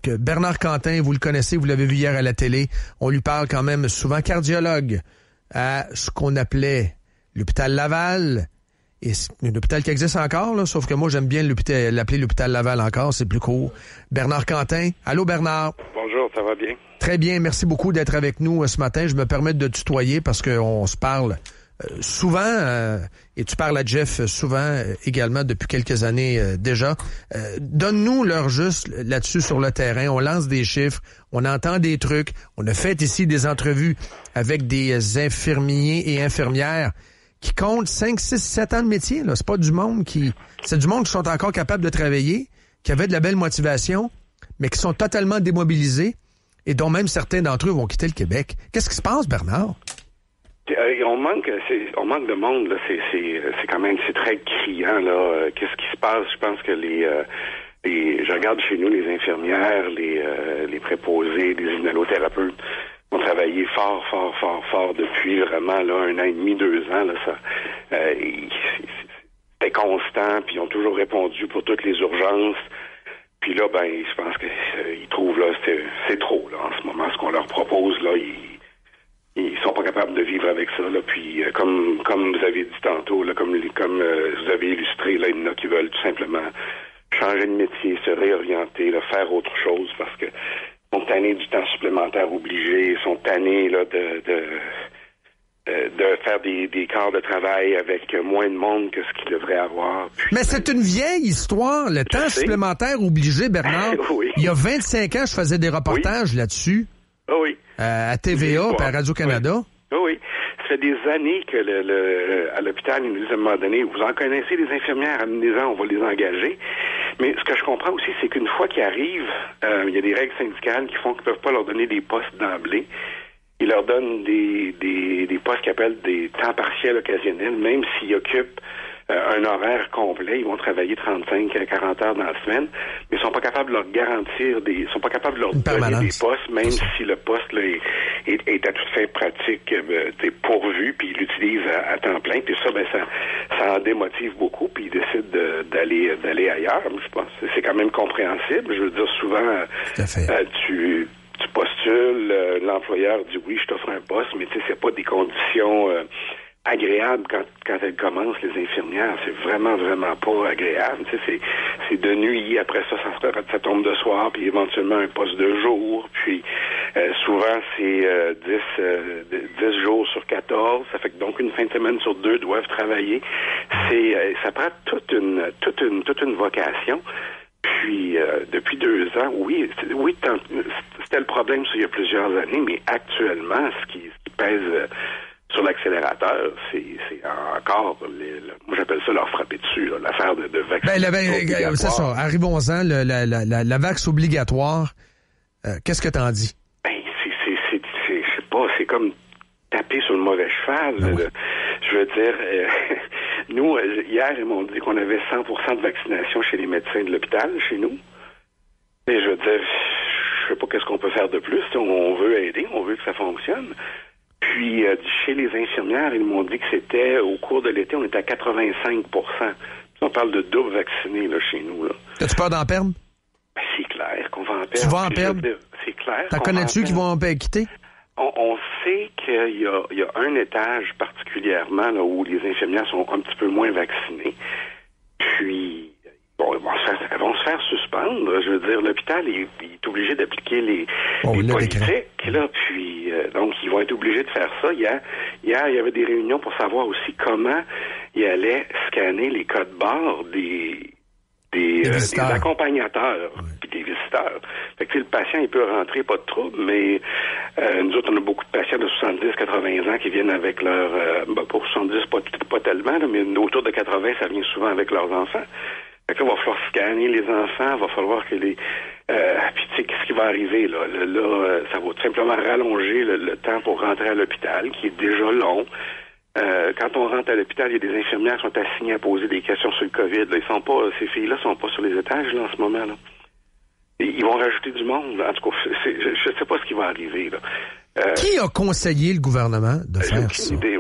Donc, Bernard Quentin, vous le connaissez, vous l'avez vu hier à la télé. On lui parle quand même souvent cardiologue à ce qu'on appelait l'hôpital Laval. Et c'est un hôpital qui existe encore, là, sauf que moi, j'aime bien l'appeler l'hôpital Laval encore, c'est plus court. Bernard Quentin. Allô, Bernard? Bonjour, ça va bien? Très bien, merci beaucoup d'être avec nous ce matin. Je me permets de tutoyer parce qu'on se parle souvent, et tu parles à Jeff souvent également depuis quelques années déjà. Donne-nous l'heure juste là-dessus sur le terrain. On lance des chiffres, on entend des trucs. On a fait ici des entrevues avec des infirmiers et infirmières qui comptent 5, 6, 7 ans de métier. Là. C'est pas du monde c'est du monde qui sont encore capables de travailler, qui avaient de la belle motivation, mais qui sont totalement démobilisés et dont même certains d'entre eux vont quitter le Québec. Qu'est-ce qui se passe, Bernard? On manque de monde, là. C'est quand même, c'est très criant, là. Qu'est-ce qui se passe? Je pense que je regarde chez nous les infirmières, les préposés, les inhalothérapeutes ont travaillé fort depuis vraiment, là, 1 an et demi, 2 ans, là, ça. C'était constant, puis ils ont toujours répondu pour toutes les urgences. Puis là, je pense qu'ils trouvent, là, c'est trop, là, en ce moment, ce qu'on leur propose, là, ils sont pas capables de vivre avec ça, là. Puis comme vous avez dit tantôt, là, comme vous avez illustré, là, il y en a qui veulent tout simplement changer de métier, se réorienter, là, faire autre chose parce que ils sont tannés du temps supplémentaire obligé, ils sont tannés là de faire des quarts de travail avec moins de monde que ce qu'ils devraient avoir. Puis, mais c'est une vieille histoire, le temps supplémentaire obligé, Bernard. Oui. Il y a 25 ans, je faisais des reportages là-dessus. Oui. À TVA et à Radio-Canada. Oui. Ça fait des années que à l'hôpital, ils nous disent à un moment donné, vous en connaissez les infirmières, amenez-en, on va les engager. Mais ce que je comprends aussi, c'est qu'une fois qu'ils arrivent, il y a des règles syndicales qui font qu'ils ne peuvent pas leur donner des postes d'emblée. Ils leur donnent des postes qu'ils appellent des temps partiels occasionnels, même s'ils occupent un horaire complet, ils vont travailler 35 à 40 heures dans la semaine, mais ils sont pas capables de leur garantir ils sont pas capables de leur donner des postes, même si le poste là, est à toute fin pratique pourvu, puis ils l'utilisent à temps plein, puis ça en démotive beaucoup, puis ils décident d'aller ailleurs. Je pense que c'est quand même compréhensible. Je veux dire, souvent, tu postules, l'employeur dit oui, je t'offre un poste, mais tu sais, c'est pas des conditions agréable quand elles commencent, les infirmières. C'est vraiment, vraiment pas agréable. Tu sais, c'est de nuit, après ça tombe de soir, puis éventuellement un poste de jour, puis souvent c'est 10 jours sur 14, ça fait que donc une fin de semaine sur 2 doivent travailler. Ça prend toute une vocation. Puis, depuis 2 ans, oui, c'était le problème, ça, il y a plusieurs années, mais actuellement, ce qui pèse sur l'accélérateur, c'est encore, moi j'appelle ça leur frapper dessus, là, l'affaire de vaccination. C'est ça, arrivons-en, la vax obligatoire, qu'est-ce que t'en dis? Je sais pas, c'est comme taper sur le mauvais cheval. Je veux dire, nous, hier, ils m'ont dit qu'on avait 100% de vaccination chez les médecins de l'hôpital, chez nous. Et je veux dire, je sais pas qu'est-ce qu'on peut faire de plus. On veut aider, on veut que ça fonctionne. Puis, chez les infirmières, ils m'ont dit que c'était, au cours de l'été, on était à 85%. On parle de double vaccinés, là, chez nous, là. As-tu peur d'en perdre? C'est clair qu'on va en perdre. Tu vas en perdre? C'est clair. T'en connais-tu qui vont en quitter? On sait qu'il y a un étage particulièrement là, où les infirmières sont un petit peu moins vaccinées. Puis, elles vont se faire suspendre. Je veux dire, l'hôpital est obligé d'appliquer les politiques. Là, puis, donc, ils vont être obligés de faire ça. Hier, il y avait des réunions pour savoir aussi comment ils allaient scanner les codes barres des accompagnateurs puis des visiteurs. Fait que le patient, il peut rentrer, pas de trouble, mais nous autres, on a beaucoup de patients de 70-80 ans qui viennent avec leur... pour 70, pas tellement, là, mais autour de 80, ça vient souvent avec leurs enfants. Fait que là, il va falloir scanner les enfants, il va falloir que les... puis tu sais, qu'est-ce qui va arriver, là? Là, ça va tout simplement rallonger le temps pour rentrer à l'hôpital, qui est déjà long. Quand on rentre à l'hôpital, il y a des infirmières qui sont assignées à poser des questions sur le COVID. Là. Ces filles-là sont pas sur les étages là, en ce moment. Là. Et ils vont rajouter du monde. En tout cas, je sais pas ce qui va arriver. Là. Qui a conseillé le gouvernement de faire ça? J'ai aucune idée.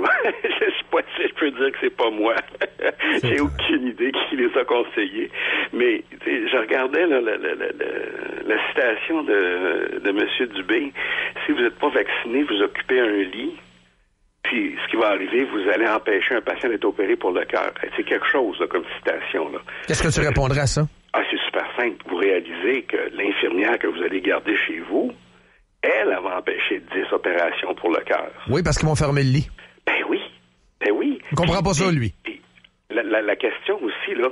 je peux dire que c'est pas moi. J'ai aucune idée qui les a conseillés. Mais je regardais là, la citation de M. Dubé. Si vous n'êtes pas vacciné, vous occupez un lit. Puis, ce qui va arriver, vous allez empêcher un patient d'être opéré pour le cœur. C'est quelque chose, là, comme citation, là. Qu'est-ce que tu répondrais à ça? Ah, c'est super simple. Vous réalisez que l'infirmière que vous allez garder chez vous, elle va empêcher 10 opérations pour le cœur. Oui, parce qu'ils vont fermer le lit. Ben oui. Il comprend pas ça, lui. La question aussi, là,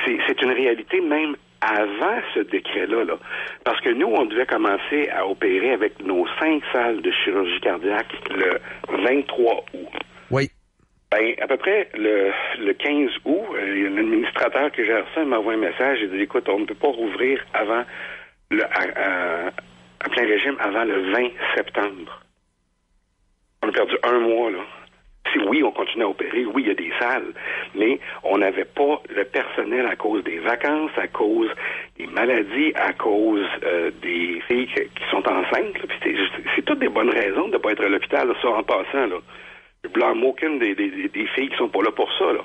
c'est une réalité même avant ce décret-là, là. Parce que nous, on devait commencer à opérer avec nos 5 salles de chirurgie cardiaque le 23 août. Oui. Ben, à peu près le 15 août, l'administrateur qui gère ça m'a envoyé un message. Il dit, écoute, on ne peut pas rouvrir avant à plein régime avant le 20 septembre. On a perdu 1 mois, là. Si oui, on continue à opérer, oui, il y a des salles, mais on n'avait pas le personnel à cause des vacances, à cause des maladies, à cause des filles qui sont enceintes. Là. Puis c'est toutes des bonnes raisons de ne pas être à l'hôpital, là, ça en passant. Là. Je blâme aucune des filles qui sont pas là pour ça. Là.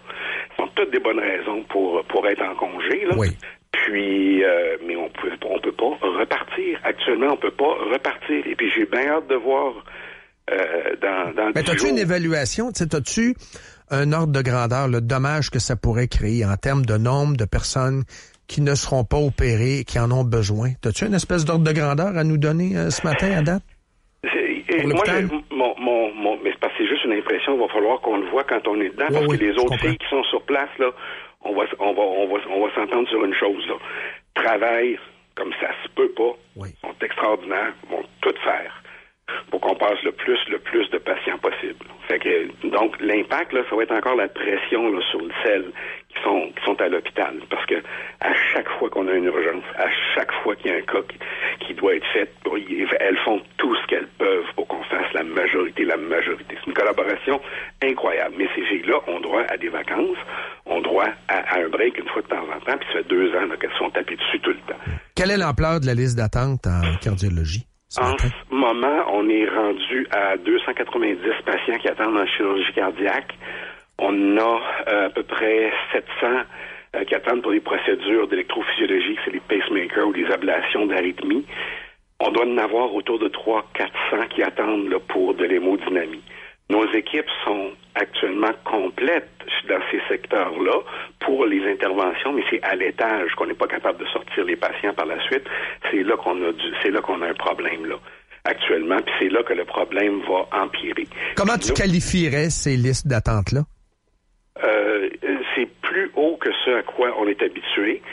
Ce sont toutes des bonnes raisons pour être en congé. Là. Oui. Puis, mais on peut pas repartir. Actuellement, on peut pas repartir. Et puis, j'ai bien hâte de voir dans mais t'as-tu une évaluation? T'as-tu un ordre de grandeur, le dommage que ça pourrait créer en termes de nombre de personnes qui ne seront pas opérées et qui en ont besoin? T'as-tu une espèce d'ordre de grandeur à nous donner ce matin à date? Moi, mais c'est parce que c'est juste une impression. Il va falloir qu'on le voit quand on est dedans, parce que les autres filles qui sont sur place, là, on va s'entendre sur une chose, là. Travail comme ça se peut pas. Oui. Ils sont extraordinaires, vont tout faire pour qu'on passe le plus de patients possible. Fait que, donc, l'impact, là, ça va être encore la pression là, sur le sel qui sont à l'hôpital. Parce que à chaque fois qu'on a une urgence, à chaque fois qu'il y a un cas qui doit être fait, elles font tout ce qu'elles peuvent pour qu'on fasse la majorité. C'est une collaboration incroyable. Mais ces filles-là ont droit à des vacances, ont droit à un break une fois de temps en temps, puis ça fait 2 ans là, qu'elles se sont tapées dessus tout le temps. Quelle est l'ampleur de la liste d'attente en cardiologie? En ce moment, on est rendu à 290 patients qui attendent en chirurgie cardiaque. On a à peu près 700 qui attendent pour des procédures d'électrophysiologie, c'est les pacemakers ou des ablations d'arythmie. On doit en avoir autour de 300-400 qui attendent là, pour de l'hémodynamie. Nos équipes sont actuellement complètes dans ces secteurs-là pour les interventions, mais c'est à l'étage qu'on n'est pas capable de sortir les patients par la suite. C'est là qu'on a un problème là actuellement, puis c'est là que le problème va empirer. Comment tu qualifierais ces listes d'attente-là? C'est plus haut que ce à quoi on est habitué.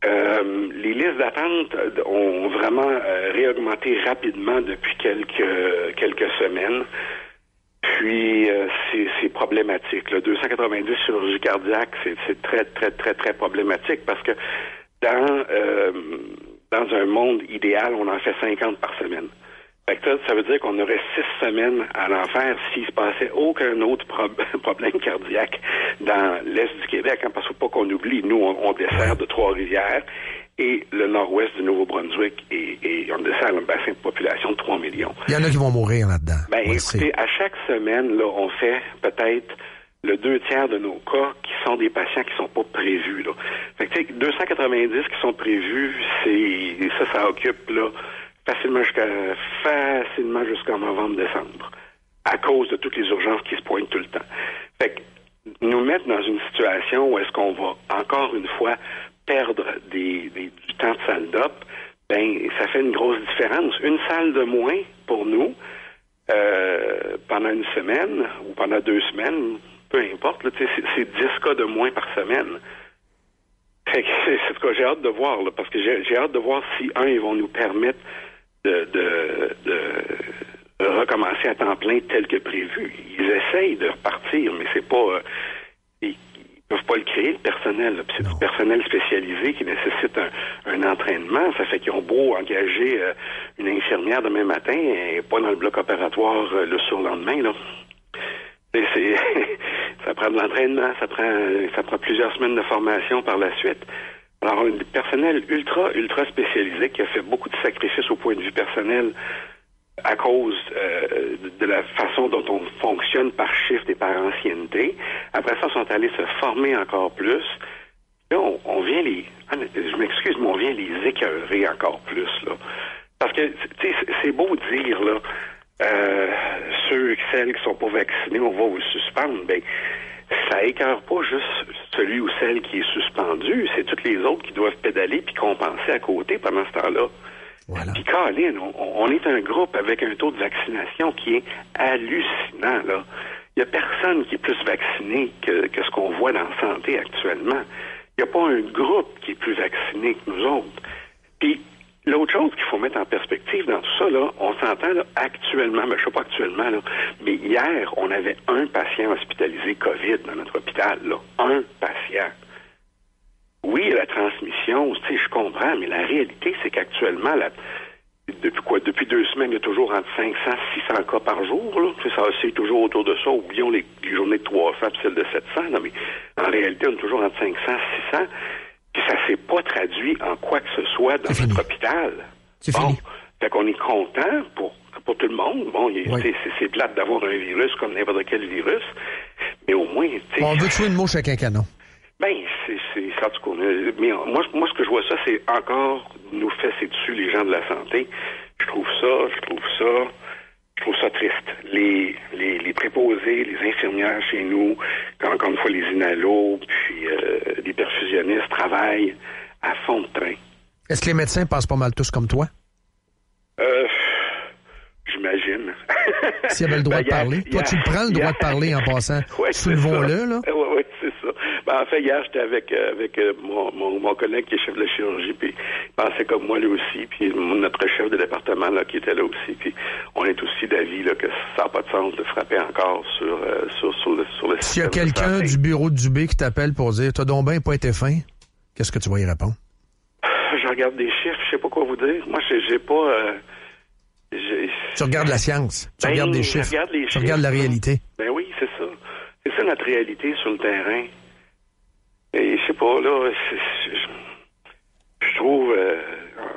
Les listes d'attente ont vraiment réaugmenté rapidement depuis quelques semaines. Puis, c'est problématique. Là. 290 chirurgies cardiaques, c'est très, très, très, très problématique parce que dans un monde idéal, on en fait 50 par semaine. Fait que ça veut dire qu'on aurait 6 semaines à l'en faire s'il se passait aucun autre problème cardiaque dans l'Est du Québec. Hein, parce qu'il ne faut pas qu'on oublie, nous, on dessert de Trois-Rivières et le nord-ouest du Nouveau-Brunswick et on dessert un bassin de population de 3 millions. Il y en a qui vont mourir là-dedans. Ben, écoutez, à chaque semaine, là, on fait peut-être le 2/3 de nos cas qui sont des patients qui sont pas prévus. Là. Fait que, 290 qui sont prévus, ça occupe là facilement jusqu'en novembre-décembre, à cause de toutes les urgences qui se pointent tout le temps. Fait que nous mettre dans une situation où est-ce qu'on va encore une fois perdre du temps de salle d'op, ben ça fait une grosse différence. Une salle de moins pour nous pendant une semaine ou pendant 2 semaines, peu importe, là, c'est 10 cas de moins par semaine. Fait que c'est ce que j'ai hâte de voir, là, parce que j'ai hâte de voir si, ils vont nous permettre de recommencer à temps plein tel que prévu. Ils essayent de repartir, mais c'est pas... ils peuvent pas le créer, le personnel. Là. C'est du personnel spécialisé qui nécessite un entraînement. Ça fait qu'ils ont beau engager une infirmière demain matin et pas dans le bloc opératoire le surlendemain, là. Ça prend de l'entraînement, ça prend plusieurs semaines de formation par la suite. Alors, un personnel ultra spécialisé qui a fait beaucoup de sacrifices au point de vue personnel à cause de la façon dont on fonctionne par shift et par ancienneté. Après ça, ils sont allés se former encore plus. Là, on vient je m'excuse, mais on vient les écœurer encore plus, là. Parce que, tu sais, c'est beau dire, là, ceux et celles qui sont pas vaccinés, on va vous suspendre. Ben, ça écœure pas juste celui ou celle qui est suspendu, c'est tous les autres qui doivent pédaler puis compenser à côté pendant ce temps-là. Voilà. Puis, Colin, on est un groupe avec un taux de vaccination qui est hallucinant, là. Il n'y a personne qui est plus vacciné que ce qu'on voit dans la santé actuellement. Il n'y a pas un groupe qui est plus vacciné que nous autres. Puis, l'autre chose qu'il faut mettre en perspective dans tout ça, là, on s'entend là, actuellement, mais je ne sais pas actuellement, là, mais hier, on avait un patient hospitalisé COVID dans notre hôpital, là. Un patient. Oui, la transmission, tu sais, je comprends, mais la réalité, c'est qu'actuellement, depuis 2 semaines, il y a toujours entre 500 et 600 cas par jour, là. Ça, c'est toujours autour de ça. Oublions les journées de 300 et celles de 700, là, mais en réalité, on est toujours entre 500 et 600. Puis ça s'est pas traduit en quoi que ce soit dans notre hôpital. C'est fini. Fait qu'on est content pour tout le monde. Bon, c'est plate d'avoir un virus comme n'importe quel virus, mais au moins, tu sais... On veut tuer une mouche avec un canon. Ben, c'est ça, du coup. Mais moi, ce que je vois ça, c'est encore nous fesser dessus les gens de la santé. Je trouve ça triste. Les préposés, les infirmières chez nous, encore une fois, les inalos, puis les perfusionnistes travaillent à fond de train. Est-ce que les médecins passent pas mal tous comme toi? J'imagine. S'il y avait le droit de parler. Toi, tu prends le droit de parler en passant. Ouais, soulevons-le, là. Oui, c'est ça. Ben, en fait, hier, j'étais avec mon collègue qui est chef de la chirurgie, puis il pensait comme moi, lui aussi, puis notre chef de département, là, qui était là aussi, puis on est aussi d'avis, là, que ça n'a pas de sens de frapper encore sur le système. S'il y a quelqu'un du bureau de Dubé qui t'appelle pour dire « T'as donc bien pas été fin », qu'est-ce que tu vas y répondre? Je regarde des chiffres, je sais pas quoi vous dire. Moi, j'ai pas... Tu regardes la science, tu regardes des chiffres, tu regardes la réalité. Ben oui, c'est ça. C'est ça notre réalité sur le terrain. Et je sais pas, là, je trouve,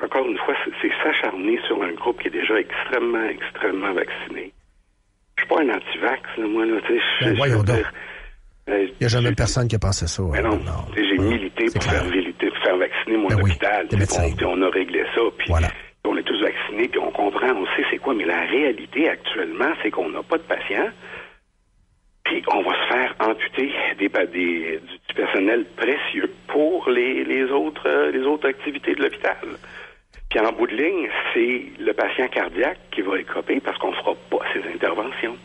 encore une fois, c'est s'acharner sur un groupe qui est déjà extrêmement, extrêmement vacciné. Je suis pas un anti-vax, là, moi, là, tu sais. Voyons donc. Il n'y a jamais personne qui a pensé ça. Mais non, j'ai milité pour faire vacciner mon hôpital. Puis on a réglé ça, puis... Voilà. On est tous vaccinés, puis on comprend, on sait c'est quoi, mais la réalité actuellement, c'est qu'on n'a pas de patients, puis on va se faire amputer du personnel précieux pour les autres activités de l'hôpital. Puis en bout de ligne, c'est le patient cardiaque qui va écoper parce qu'on fera pas ces interventions.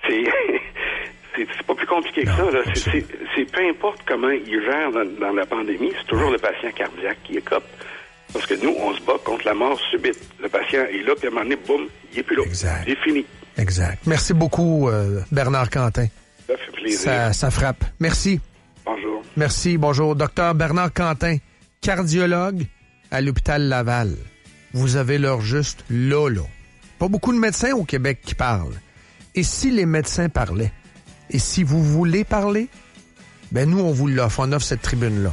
C'est pas plus compliqué que ça. Là. C'est peu importe comment il gère dans la pandémie, c'est toujours le patient cardiaque qui écope. Parce que nous, on se bat contre la mort subite. Le patient est là, puis à un moment donné, boum, il est plus là. Exact. Il est fini. Exact. Merci beaucoup, Bernard Quentin. Ça fait plaisir. Ça frappe. Merci. Bonjour. Merci, bonjour. Docteur Bernard Quentin, cardiologue à l'hôpital Laval. Vous avez l'heure juste là. Pas beaucoup de médecins au Québec qui parlent. Et si les médecins parlaient? Et si vous voulez parler? Ben nous, on vous l'offre. On offre cette tribune-là.